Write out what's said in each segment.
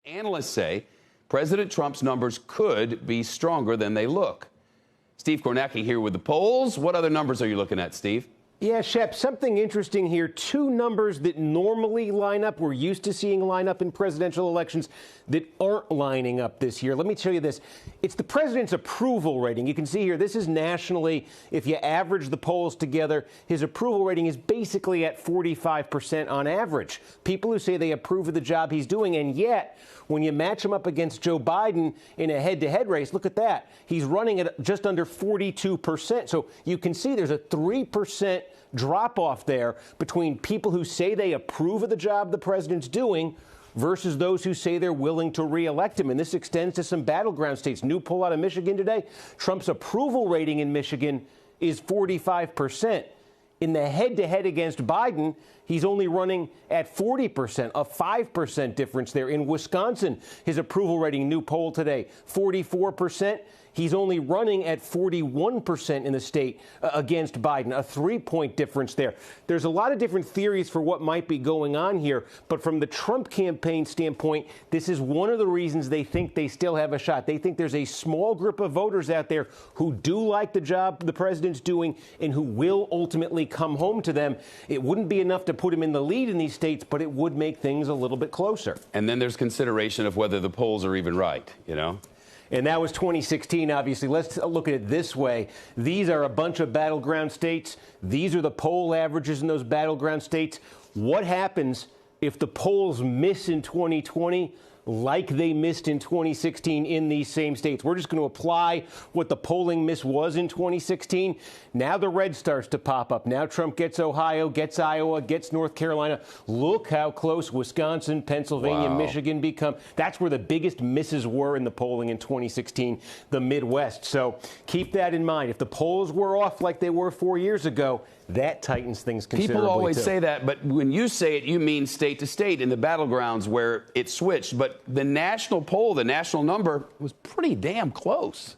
Analysts say President Trump's numbers could be stronger than they look. Steve Kornacki here with the polls. What other numbers are you looking at, Steve? Yeah, Shep, something interesting here. Two numbers that normally line up, we're used to seeing line up in presidential elections, that aren't lining up this year. Let me tell you this. It's the president's approval rating. You can see here, this is nationally. If you average the polls together, his approval rating is basically at 45% on average. People who say they approve of the job he's doing, and yet, when you match him up against Joe Biden in a head-to-head race, look at that. He's running at just under 42%. So you can see there's a 3% drop-off there between people who say they approve of the job the president's doing versus those who say they're willing to re-elect him. And this extends to some battleground states. New poll out of Michigan today, Trump's approval rating in Michigan is 45%. In the head-to-head against Biden, he's only running at 40%, a 5% difference there. In Wisconsin, his approval rating, new poll today, 44%. He's only running at 41% in the state against Biden, a 3-point difference there. There's a lot of different theories for what might be going on here, but from the Trump campaign standpoint, this is one of the reasons they think they still have a shot. They think there's a small group of voters out there who do like the job the president's doing and who will ultimately come home to them. It wouldn't be enough to put him in the lead in these states, but it would make things a little bit closer. And then there's consideration of whether the polls are even right, you know? And that was 2016, obviously. Let's look at it this way. These are a bunch of battleground states. These are the poll averages in those battleground states. What happens if the polls miss in 2020 like they missed in 2016 in these same states? We're just going to apply what the polling miss was in 2016. Now the red starts to pop up. Now Trump gets Ohio, gets Iowa, gets North Carolina. Look how close Wisconsin, Pennsylvania, Michigan become. That's where the biggest misses were in the polling in 2016, the Midwest. So keep that in mind. If the polls were off like they were 4 years ago, that tightens things considerably. People always too. say that, but when you say it, you mean state to state in the battlegrounds where it switched. But the national poll, the national number, was pretty damn close.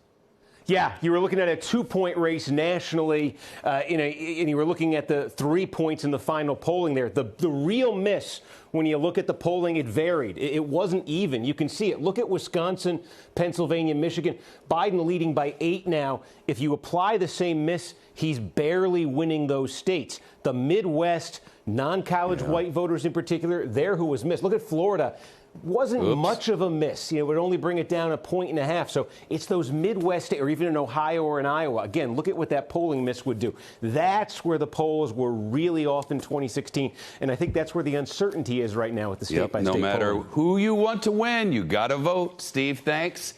Yeah, you were looking at a 2-point race nationally, and you were looking at the 3 points in the final polling there. The real miss, when you look at the polling, it varied. It wasn't even. You can see it. Look at Wisconsin, Pennsylvania, Michigan. Biden leading by 8 now. If you apply the same miss, he's barely winning those states. The Midwest, non-college white voters in particular, there who was missed. Look at Florida. Wasn't much of a miss. It would only bring it down 1.5 points. So it's those Midwest, or even in Ohio or in Iowa. Again, look at what that polling miss would do. That's where the polls were really off in 2016. And I think that's where the uncertainty is right now with the state-by-state polling. No matter who you want to win, you got to vote. Steve, thanks.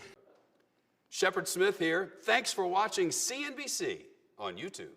Shepard Smith here. Thanks for watching CNBC on YouTube.